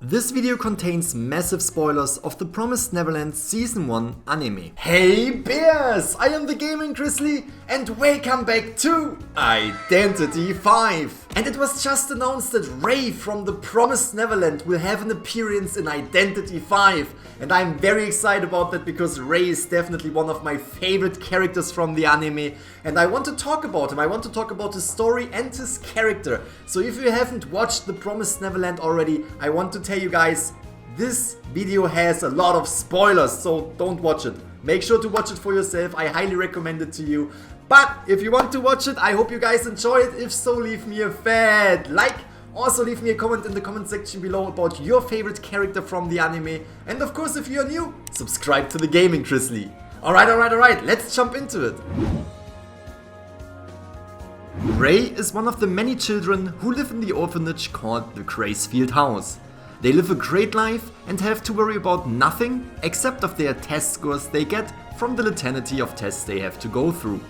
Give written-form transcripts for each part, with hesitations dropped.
This video contains massive spoilers of the Promised Neverland Season 1 anime. Hey bears! I am the Gaming-Grizzly and welcome back to Identity 5! And it was just announced that Ray from the Promised Neverland will have an appearance in Identity 5. And I'm very excited about that because Ray is definitely one of my favorite characters from the anime. And I want to talk about him, I want to talk about his story and his character. So if you haven't watched the Promised Neverland already, I want to tell you guys, this video has a lot of spoilers, so don't watch it. Make sure to watch it for yourself, I highly recommend it to you. But if you want to watch it, I hope you guys enjoy it. If so, leave me a fat like. Also leave me a comment in the comment section below about your favorite character from the anime. And of course, if you're new, subscribe to the Gaming-Grizzly. Alright, let's jump into it. Ray is one of the many children who live in the orphanage called the Gracefield House. They live a great life and have to worry about nothing except of their test scores they get from the litany of tests they have to go through.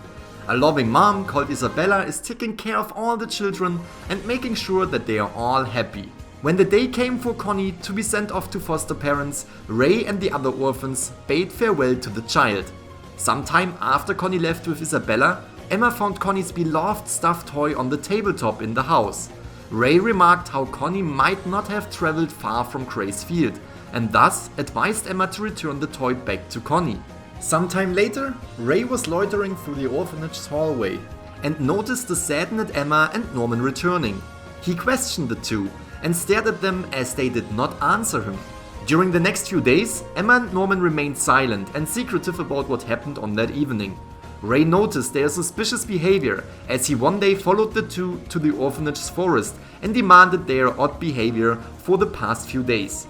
A loving mom called Isabella is taking care of all the children and making sure that they are all happy. When the day came for Connie to be sent off to foster parents, Ray and the other orphans bade farewell to the child. Sometime after Connie left with Isabella, Emma found Connie's beloved stuffed toy on the tabletop in the house. Ray remarked how Connie might not have traveled far from Gracefield and thus advised Emma to return the toy back to Connie. Sometime later, Ray was loitering through the orphanage's hallway and noticed the saddened Emma and Norman returning. He questioned the two and stared at them as they did not answer him. During the next few days, Emma and Norman remained silent and secretive about what happened on that evening. Ray noticed their suspicious behavior as he one day followed the two to the orphanage's forest and demanded their odd behavior for the past few days.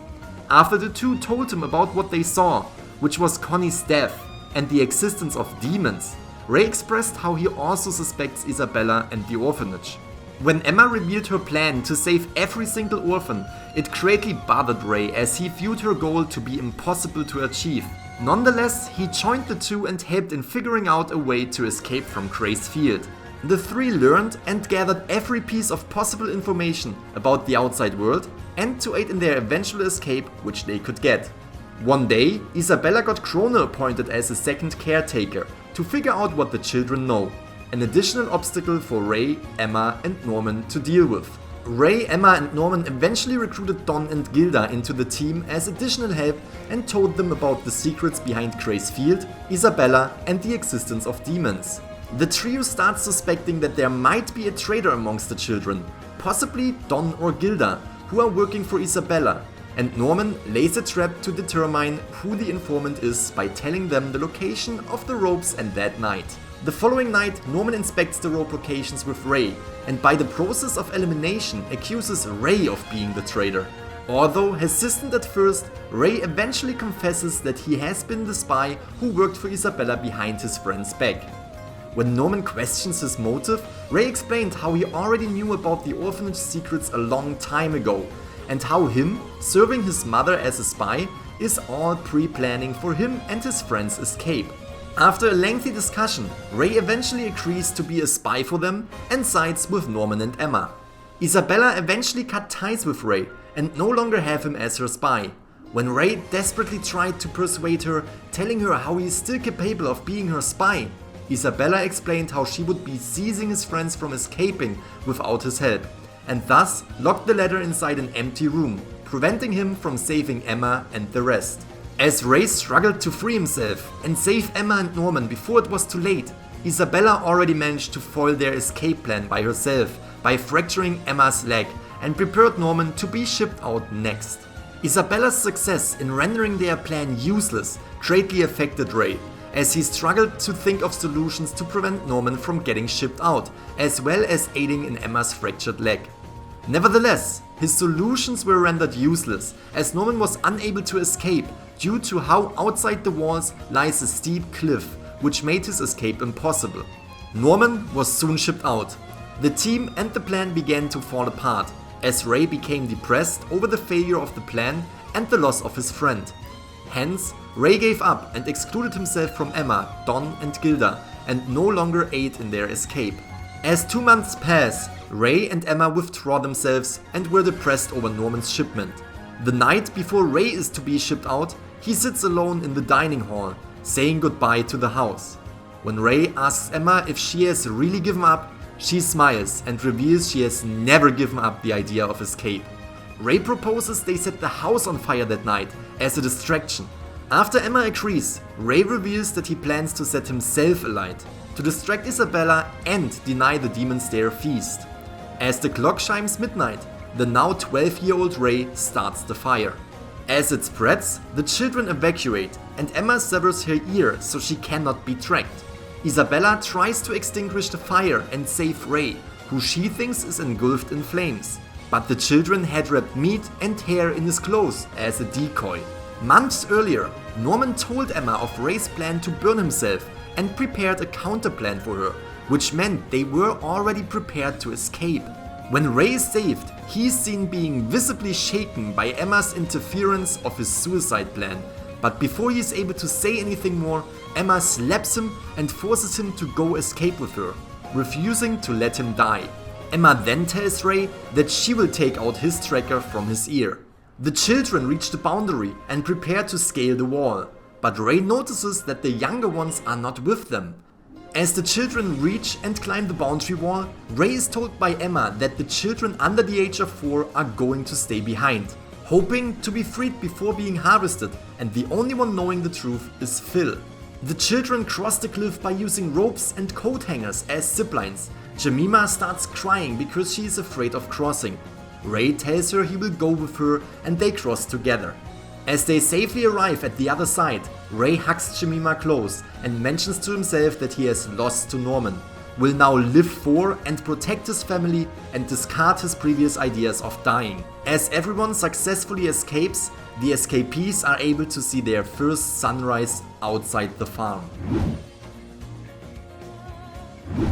After the two told him about what they saw, which was Connie's death and the existence of demons, Ray expressed how he also suspects Isabella and the orphanage. When Emma revealed her plan to save every single orphan, it greatly bothered Ray as he viewed her goal to be impossible to achieve. Nonetheless, he joined the two and helped in figuring out a way to escape from Gracefield. The three learned and gathered every piece of possible information about the outside world and to aid in their eventual escape which they could get. One day, Isabella got Krona appointed as a second caretaker to figure out what the children know, an additional obstacle for Ray, Emma and Norman to deal with. Ray, Emma and Norman eventually recruited Don and Gilda into the team as additional help and told them about the secrets behind Gracefield, Isabella and the existence of demons. The trio starts suspecting that there might be a traitor amongst the children, possibly Don or Gilda, who are working for Isabella, and Norman lays a trap to determine who the informant is by telling them the location of the ropes and that night. The following night, Norman inspects the rope locations with Ray and by the process of elimination accuses Ray of being the traitor. Although hesitant at first, Ray eventually confesses that he has been the spy who worked for Isabella behind his friend's back. When Norman questions his motive, Ray explained how he already knew about the orphanage secrets a long time ago and how him serving his mother as a spy is all pre-planning for him and his friend's escape. After a lengthy discussion, Ray eventually agrees to be a spy for them and sides with Norman and Emma. Isabella eventually cut ties with Ray and no longer have him as her spy. When Ray desperately tried to persuade her, telling her how he is still capable of being her spy, Isabella explained how she would be seizing his friends from escaping without his help, and thus locked the latter inside an empty room, preventing him from saving Emma and the rest. As Ray struggled to free himself and save Emma and Norman before it was too late, Isabella already managed to foil their escape plan by herself by fracturing Emma's leg and prepared Norman to be shipped out next. Isabella's success in rendering their plan useless greatly affected Ray, as he struggled to think of solutions to prevent Norman from getting shipped out, as well as aiding in Emma's fractured leg. Nevertheless, his solutions were rendered useless as Norman was unable to escape due to how outside the walls lies a steep cliff which made his escape impossible. Norman was soon shipped out. The team and the plan began to fall apart as Ray became depressed over the failure of the plan and the loss of his friend. Hence, Ray gave up and excluded himself from Emma, Don and Gilda and no longer aid in their escape. As 2 months pass, Ray and Emma withdraw themselves and were depressed over Norman's shipment. The night before Ray is to be shipped out, he sits alone in the dining hall, saying goodbye to the house. When Ray asks Emma if she has really given up, she smiles and reveals she has never given up the idea of escape. Ray proposes they set the house on fire that night as a distraction. After Emma agrees, Ray reveals that he plans to set himself alight, to distract Isabella and deny the demons their feast. As the clock chimes midnight, the now 12-year-old Ray starts the fire. As it spreads, the children evacuate and Emma severs her ear so she cannot be tracked. Isabella tries to extinguish the fire and save Ray, who she thinks is engulfed in flames. But the children had wrapped meat and hair in his clothes as a decoy. Months earlier, Norman told Emma of Ray's plan to burn himself and prepared a counterplan for her, which meant they were already prepared to escape. When Ray is saved, he is seen being visibly shaken by Emma's interference of his suicide plan. But before he is able to say anything more, Emma slaps him and forces him to go escape with her, refusing to let him die. Emma then tells Ray that she will take out his tracker from his ear. The children reach the boundary and prepare to scale the wall, but Ray notices that the younger ones are not with them. As the children reach and climb the boundary wall, Ray is told by Emma that the children under the age of 4 are going to stay behind, hoping to be freed before being harvested, and the only one knowing the truth is Phil. The children cross the cliff by using ropes and coat hangers as ziplines. Jemima starts crying because she is afraid of crossing. Ray tells her he will go with her and they cross together. As they safely arrive at the other side, Ray hugs Jemima close and mentions to himself that he has lost to Norman, will now live for and protect his family and discard his previous ideas of dying. As everyone successfully escapes, the escapees are able to see their first sunrise outside the farm.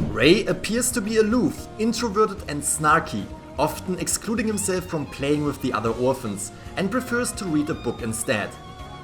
Ray appears to be aloof, introverted and snarky, often excluding himself from playing with the other orphans, and prefers to read a book instead.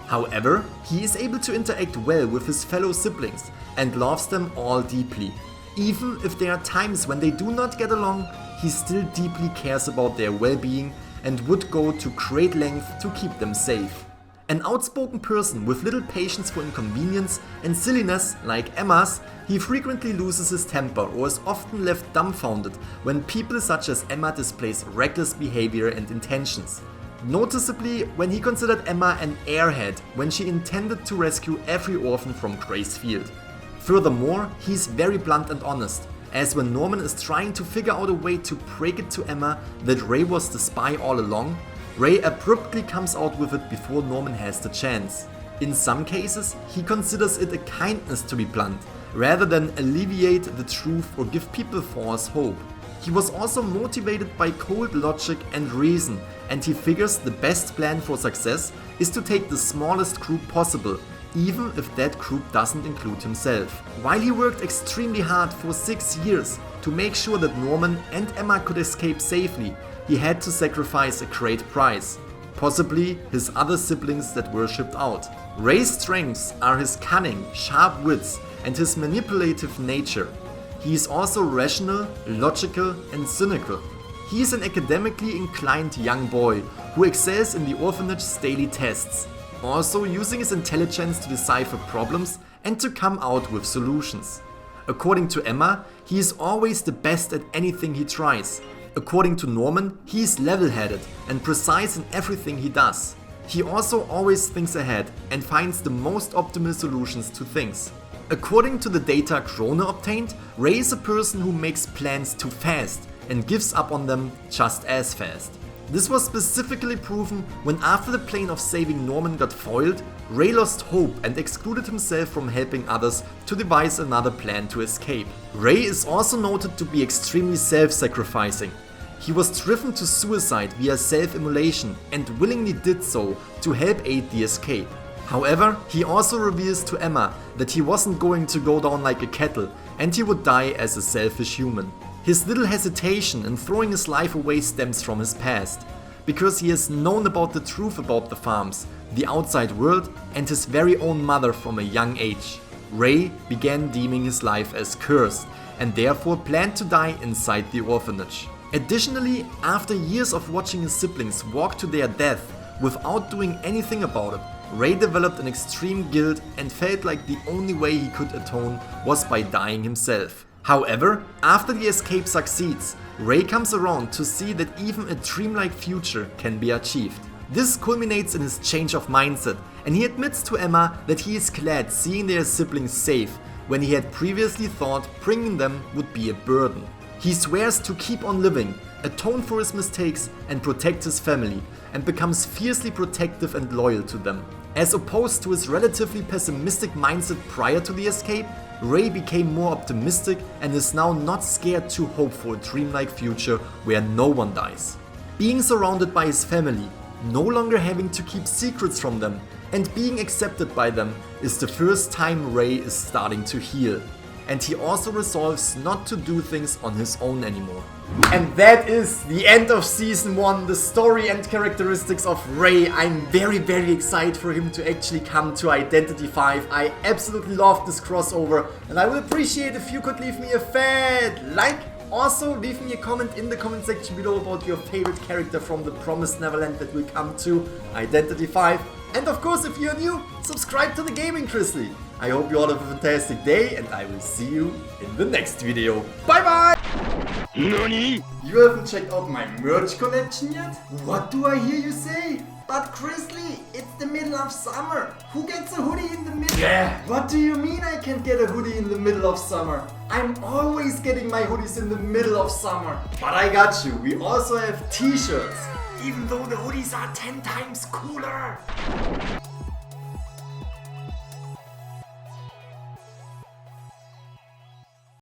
However, he is able to interact well with his fellow siblings and loves them all deeply. Even if there are times when they do not get along, he still deeply cares about their well-being and would go to great lengths to keep them safe. An outspoken person with little patience for inconvenience and silliness like Emma's, he frequently loses his temper or is often left dumbfounded when people such as Emma displays reckless behavior and intentions. Noticeably when he considered Emma an airhead when she intended to rescue every orphan from Grace Field. Furthermore, he's very blunt and honest, as when Norman is trying to figure out a way to break it to Emma that Ray was the spy all along, Ray abruptly comes out with it before Norman has the chance. In some cases, he considers it a kindness to be blunt, rather than alleviate the truth or give people false hope. He was also motivated by cold logic and reason, and he figures the best plan for success is to take the smallest group possible, even if that group doesn't include himself. While he worked extremely hard for 6 years to make sure that Norman and Emma could escape safely, he had to sacrifice a great price, possibly his other siblings that were shipped out. Ray's strengths are his cunning, sharp wits, and his manipulative nature. He is also rational, logical, and cynical. He is an academically inclined young boy who excels in the orphanage's daily tests, also using his intelligence to decipher problems and to come out with solutions. According to Emma, he is always the best at anything he tries. According to Norman, he is level-headed and precise in everything he does. He also always thinks ahead and finds the most optimal solutions to things. According to the data Krone obtained, Ray is a person who makes plans too fast and gives up on them just as fast. This was specifically proven when after the plan of saving Norman got foiled, Ray lost hope and excluded himself from helping others to devise another plan to escape. Ray is also noted to be extremely self-sacrificing. He was driven to suicide via self-immolation and willingly did so to help aid the escape. However, he also reveals to Emma that he wasn't going to go down like a kettle and he would die as a selfish human. His little hesitation in throwing his life away stems from his past, because he has known about the truth about the farms, the outside world, and his very own mother from a young age. Ray began deeming his life as cursed and therefore planned to die inside the orphanage. Additionally, after years of watching his siblings walk to their death Without doing anything about it, Ray developed an extreme guilt and felt like the only way he could atone was by dying himself. However, after the escape succeeds, Ray comes around to see that even a dreamlike future can be achieved. This culminates in his change of mindset, and he admits to Emma that he is glad seeing their siblings safe when he had previously thought bringing them would be a burden. He swears to keep on living, atone for his mistakes and protect his family, and becomes fiercely protective and loyal to them. As opposed to his relatively pessimistic mindset prior to the escape, Ray became more optimistic and is now not scared to hope for a dreamlike future where no one dies. Being surrounded by his family, no longer having to keep secrets from them, and being accepted by them is the first time Ray is starting to heal. And he also resolves not to do things on his own anymore. And that is the end of Season 1, the story and characteristics of Ray. I'm very excited for him to actually come to Identity V. I absolutely love this crossover, and I would appreciate if you could leave me a fat like. Also, leave me a comment in the comment section below about your favorite character from the promised Neverland that will come to Identity V. And of course, if you're new, subscribe to the Gaming-Grizzly. I hope you all have a fantastic day, and I will see you in the next video. Bye bye! NANI? You haven't checked out my merch collection yet? What do I hear you say? But Grizzly, it's the middle of summer. Who gets a hoodie in the middle? Yeah. What do you mean I can't get a hoodie in the middle of summer? I'm always getting my hoodies in the middle of summer. But I got you. We also have t-shirts. Even though the hoodies are 10 times cooler.